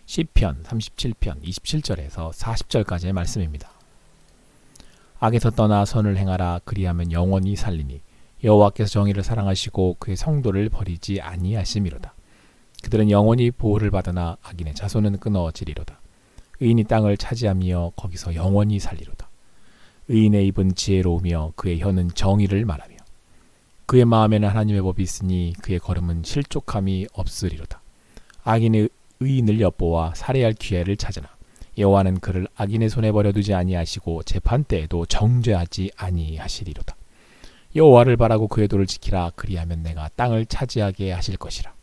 시편 37편 27절에서 40절까지의 말씀입니다. 악에서 떠나 선을 행하라. 그리하면 영원히 살리니 여호와께서 정의를 사랑하시고 그의 성도를 버리지 아니하심이로다. 그들은 영원히 보호를 받으나 악인의 자손은 끊어지리로다. 의인이 땅을 차지하며 거기서 영원히 살리로다. 의인의 입은 지혜로우며 그의 혀는 정의를 말하며 그의 마음에는 하나님의 법이 있으니 그의 걸음은 실족함이 없으리로다. 악인의 의인을 엿보아 살해할 기회를 찾으나 여호와는 그를 악인의 손에 버려두지 아니하시고 재판 때에도 정죄하지 아니하시리로다. 여호와를 바라고 그의 도를 지키라. 그리하면 내가 땅을 차지하게 하실 것이라.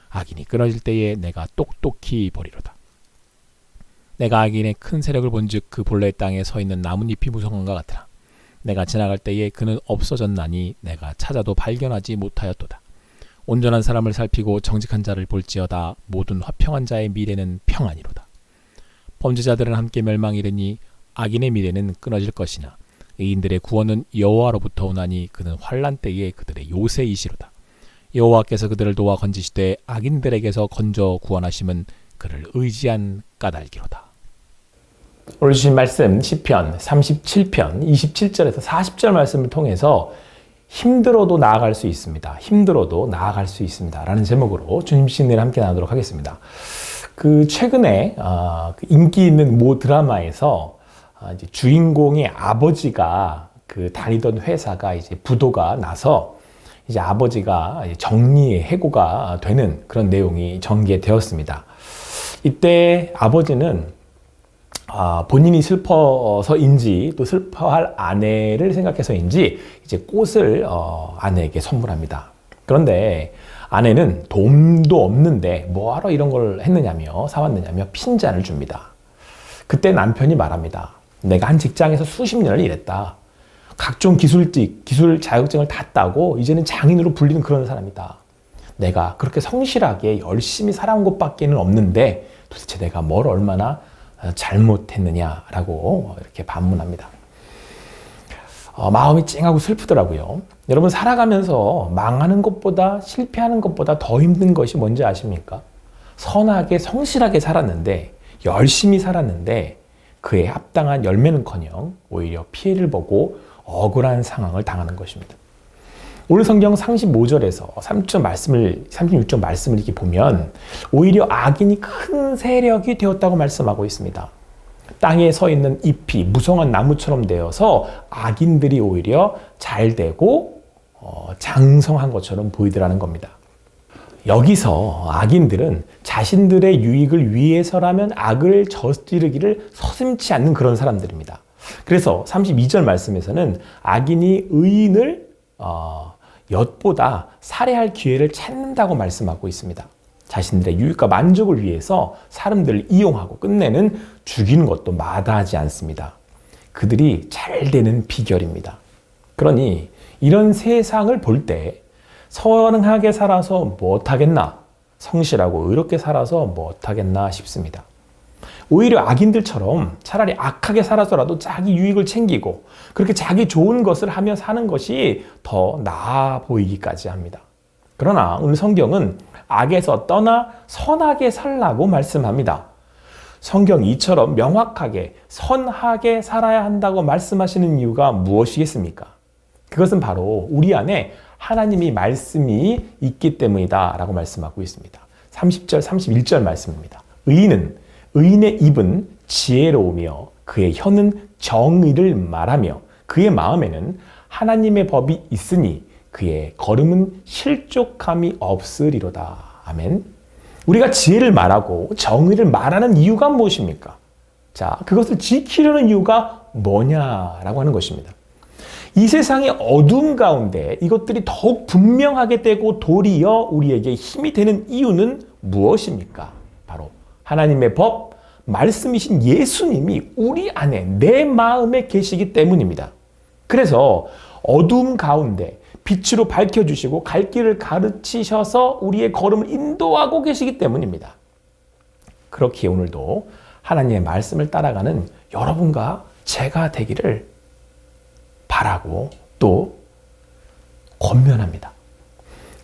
악인이 끊어질 때에 내가 똑똑히 보리로다. 내가 악인의 큰 세력을 본즉 그 본래 땅에 서 있는 나뭇잎이 무성한 것 같으나 내가 지나갈 때에 그는 없어졌나니 내가 찾아도 발견하지 못하였도다. 온전한 사람을 살피고 정직한 자를 볼지어다. 모든 화평한 자의 미래는 평안이로다. 범죄자들은 함께 멸망이르니 악인의 미래는 끊어질 것이나 의인들의 구원은 여호와로부터 오나니 그는 환난 때에 그들의 요새이시로다. 여호와께서 그들을 도와 건지시되 악인들에게서 건져 구원하심은 그를 의지한 까닭이로다. 오늘 주신 말씀 시편 37편 27절에서 40절 말씀을 통해서 힘들어도 나아갈 수 있습니다. 힘들어도 나아갈 수 있습니다. 라는 제목으로 주님 신뢰를 함께 나누도록 하겠습니다. 최근에 인기 있는 모 드라마에서 이제 주인공의 아버지가 다니던 회사가 이제 부도가 나서 이제 아버지가 정리의 해고가 되는 그런 내용이 전개되었습니다. 이때 아버지는 본인이 슬퍼서인지 또 슬퍼할 아내를 생각해서인지 이제 꽃을 아내에게 선물합니다. 그런데 아내는 돈도 없는데 뭐하러 이런 걸 했느냐며 사왔느냐며 핀잔을 줍니다. 그때 남편이 말합니다. 내가 한 직장에서 수십 년을 일했다. 각종 기술 자격증을 다 따고 이제는 장인으로 불리는 그런 사람이다. 내가 그렇게 성실하게 열심히 살아온 것밖에는 없는데 도대체 내가 뭘 얼마나 잘못했느냐라고 이렇게 반문합니다. 마음이 찡하고 슬프더라고요. 여러분 살아가면서 망하는 것보다 실패하는 것보다 더 힘든 것이 뭔지 아십니까? 선하게 성실하게 살았는데 열심히 살았는데 그에 합당한 열매는커녕 오히려 피해를 보고 억울한 상황을 당하는 것입니다. 오늘 성경 35절에서 36절 말씀을 이렇게 보면 오히려 악인이 큰 세력이 되었다고 말씀하고 있습니다. 땅에 서 있는 잎이 무성한 나무처럼 되어서 악인들이 오히려 잘 되고 장성한 것처럼 보이더라는 겁니다. 여기서 악인들은 자신들의 유익을 위해서라면 악을 저지르기를 서슴지 않는 그런 사람들입니다. 그래서 32절 말씀에서는 악인이 의인을 엿보다 살해할 기회를 찾는다고 말씀하고 있습니다. 자신들의 유익과 만족을 위해서 사람들을 이용하고 끝내는 죽이는 것도 마다하지 않습니다. 그들이 잘 되는 비결입니다. 그러니 이런 세상을 볼 때 선하게 살아서 못하겠나, 성실하고 의롭게 살아서 못하겠나 싶습니다. 오히려 악인들처럼 차라리 악하게 살아서라도 자기 유익을 챙기고 그렇게 자기 좋은 것을 하며 사는 것이 더 나아 보이기까지 합니다. 그러나 오늘 성경은 악에서 떠나 선하게 살라고 말씀합니다. 성경이 이처럼 명확하게 선하게 살아야 한다고 말씀하시는 이유가 무엇이겠습니까? 그것은 바로 우리 안에 하나님의 말씀이 있기 때문이다 라고 말씀하고 있습니다. 30절, 31절 말씀입니다. 의인의 입은 지혜로우며 그의 혀는 정의를 말하며 그의 마음에는 하나님의 법이 있으니 그의 걸음은 실족함이 없으리로다. 아멘. 우리가 지혜를 말하고 정의를 말하는 이유가 무엇입니까? 자, 그것을 지키려는 이유가 뭐냐라고 하는 것입니다. 이 세상의 어두움 가운데 이것들이 더욱 분명하게 되고 도리어 우리에게 힘이 되는 이유는 무엇입니까? 바로 하나님의 법, 말씀이신 예수님이 우리 안에 내 마음에 계시기 때문입니다. 그래서 어두움 가운데 빛으로 밝혀주시고 갈 길을 가르치셔서 우리의 걸음을 인도하고 계시기 때문입니다. 그렇기에 오늘도 하나님의 말씀을 따라가는 여러분과 제가 되기를 바라고 또 권면합니다.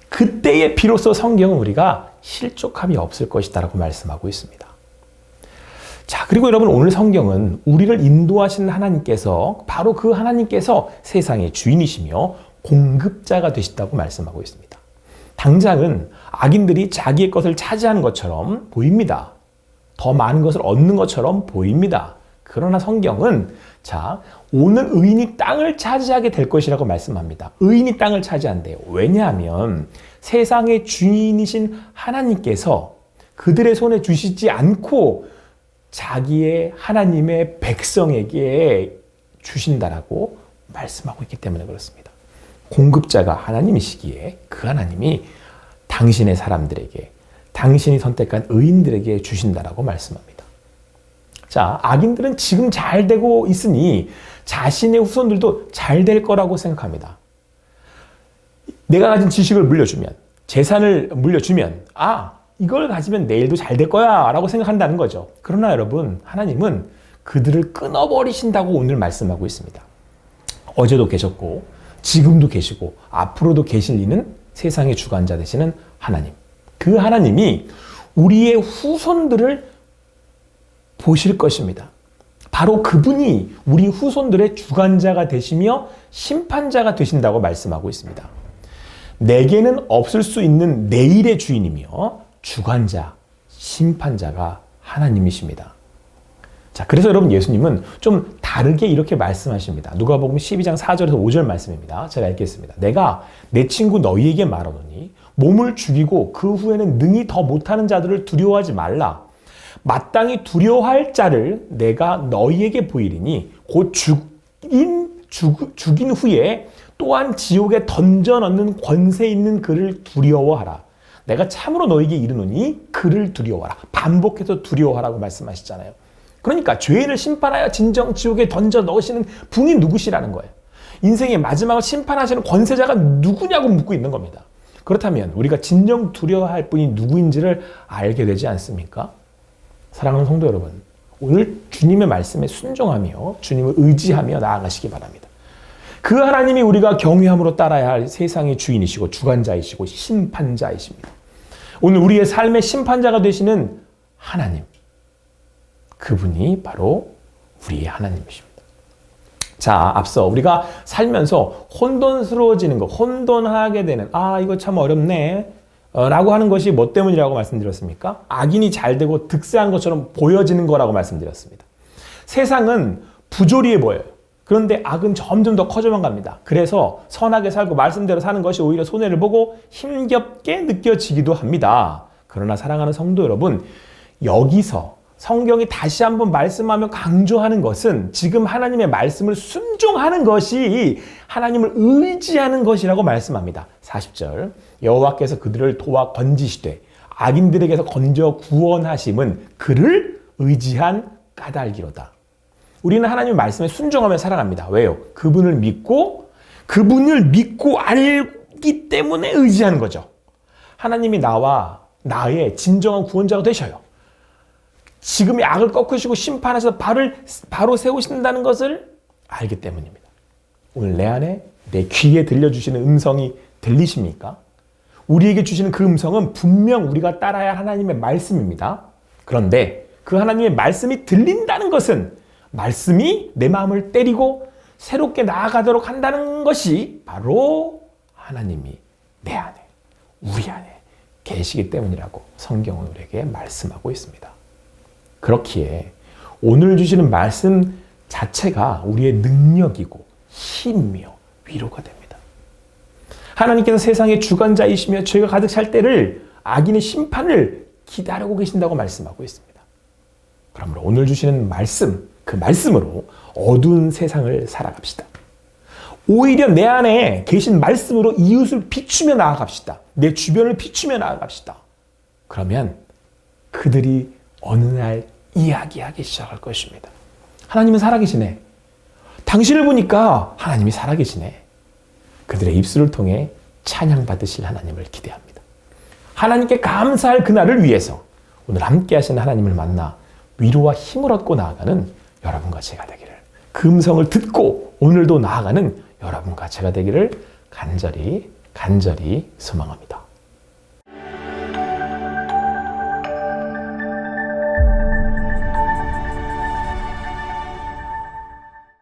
그때에 비로소 성경은 우리가 실족함이 없을 것이다 라고 말씀하고 있습니다. 자, 그리고 여러분 오늘 성경은 우리를 인도하시는 하나님께서 바로 그 하나님께서 세상의 주인이시며 공급자가 되시다고 말씀하고 있습니다. 당장은 악인들이 자기의 것을 차지하는 것처럼 보입니다. 더 많은 것을 얻는 것처럼 보입니다. 그러나 성경은 자, 오늘 의인이 땅을 차지하게 될 것이라고 말씀합니다. 의인이 땅을 차지한대요. 왜냐하면 세상의 주인이신 하나님께서 그들의 손에 주시지 않고 자기의 하나님의 백성에게 주신다라고 말씀하고 있기 때문에 그렇습니다. 공급자가 하나님이시기에 그 하나님이 당신의 사람들에게, 당신이 선택한 의인들에게 주신다라고 말씀합니다. 자, 악인들은 지금 잘 되고 있으니 자신의 후손들도 잘 될 거라고 생각합니다. 내가 가진 지식을 물려주면, 재산을 물려주면, 이걸 가지면 내일도 잘 될 거야 라고 생각한다는 거죠. 그러나 여러분, 하나님은 그들을 끊어버리신다고 오늘 말씀하고 있습니다. 어제도 계셨고 지금도 계시고 앞으로도 계실 이는 세상의 주관자 되시는 하나님. 그 하나님이 우리의 후손들을 보실 것입니다. 바로 그분이 우리 후손들의 주관자가 되시며 심판자가 되신다고 말씀하고 있습니다. 내게는 없을 수 있는 내일의 주인이며 주관자, 심판자가 하나님이십니다. 자, 그래서 여러분 예수님은 좀 다르게 이렇게 말씀하십니다. 누가복음 12장 4절에서 5절 말씀입니다. 제가 읽겠습니다. 내가 내 친구 너희에게 말하노니 몸을 죽이고 그 후에는 능히 더 못하는 자들을 두려워하지 말라. 마땅히 두려워할 자를 내가 너희에게 보이리니 곧 죽인 후에 또한 지옥에 던져 넣는 권세 있는 그를 두려워하라. 내가 참으로 너희에게 이르노니 그를 두려워하라. 반복해서 두려워하라고 말씀하시잖아요. 그러니까 죄인을 심판하여 진정 지옥에 던져 넣으시는 분이 누구시라는 거예요. 인생의 마지막을 심판하시는 권세자가 누구냐고 묻고 있는 겁니다. 그렇다면 우리가 진정 두려워할 분이 누구인지를 알게 되지 않습니까? 사랑하는 성도 여러분, 오늘 주님의 말씀에 순종하며 주님을 의지하며 나아가시기 바랍니다. 그 하나님이 우리가 경외함으로 따라야 할 세상의 주인이시고 주관자이시고 심판자이십니다. 오늘 우리의 삶의 심판자가 되시는 하나님, 그분이 바로 우리의 하나님이십니다. 자, 앞서 우리가 살면서 혼돈스러워지는 것, 혼돈하게 되는 이거 참 어렵네 라고 하는 것이 뭐 때문이라고 말씀드렸습니까? 악인이 잘 되고 득세한 것처럼 보여지는 거라고 말씀드렸습니다. 세상은 부조리해 보여요. 그런데 악은 점점 더 커져만 갑니다. 그래서 선하게 살고 말씀대로 사는 것이 오히려 손해를 보고 힘겹게 느껴지기도 합니다. 그러나 사랑하는 성도 여러분, 여기서 성경이 다시 한번 말씀하며 강조하는 것은 지금 하나님의 말씀을 순종하는 것이 하나님을 의지하는 것이라고 말씀합니다. 40절 여호와께서 그들을 도와 건지시되 악인들에게서 건져 구원하심은 그를 의지한 까닭이로다. 우리는 하나님의 말씀에 순종하며 살아갑니다. 왜요? 그분을 믿고 알기 때문에 의지하는 거죠. 하나님이 나와 나의 진정한 구원자가 되셔요. 지금의 악을 꺾으시고 심판하셔서 바로 세우신다는 것을 알기 때문입니다. 오늘 내 안에 내 귀에 들려주시는 음성이 들리십니까? 우리에게 주시는 그 음성은 분명 우리가 따라야 할 하나님의 말씀입니다. 그런데 그 하나님의 말씀이 들린다는 것은 말씀이 내 마음을 때리고 새롭게 나아가도록 한다는 것이 바로 하나님이 내 안에, 우리 안에 계시기 때문이라고 성경은 우리에게 말씀하고 있습니다. 그렇기에 오늘 주시는 말씀 자체가 우리의 능력이고 힘이며 위로가 됩니다. 하나님께서 세상의 주관자이시며 죄가 가득 찰 때를 악인의 심판을 기다리고 계신다고 말씀하고 있습니다. 그러므로 오늘 주시는 말씀, 그 말씀으로 어두운 세상을 살아갑시다. 오히려 내 안에 계신 말씀으로 이웃을 비추며 나아갑시다. 내 주변을 비추며 나아갑시다. 그러면 그들이 어느 날 이야기하기 시작할 것입니다. 하나님은 살아계시네. 당신을 보니까 하나님이 살아계시네. 그들의 입술을 통해 찬양받으실 하나님을 기대합니다. 하나님께 감사할 그날을 위해서 오늘 함께 하시는 하나님을 만나 위로와 힘을 얻고 나아가는 여러분과 제가 되기를, 그 음성을 듣고 오늘도 나아가는 여러분과 제가 되기를 간절히 소망합니다.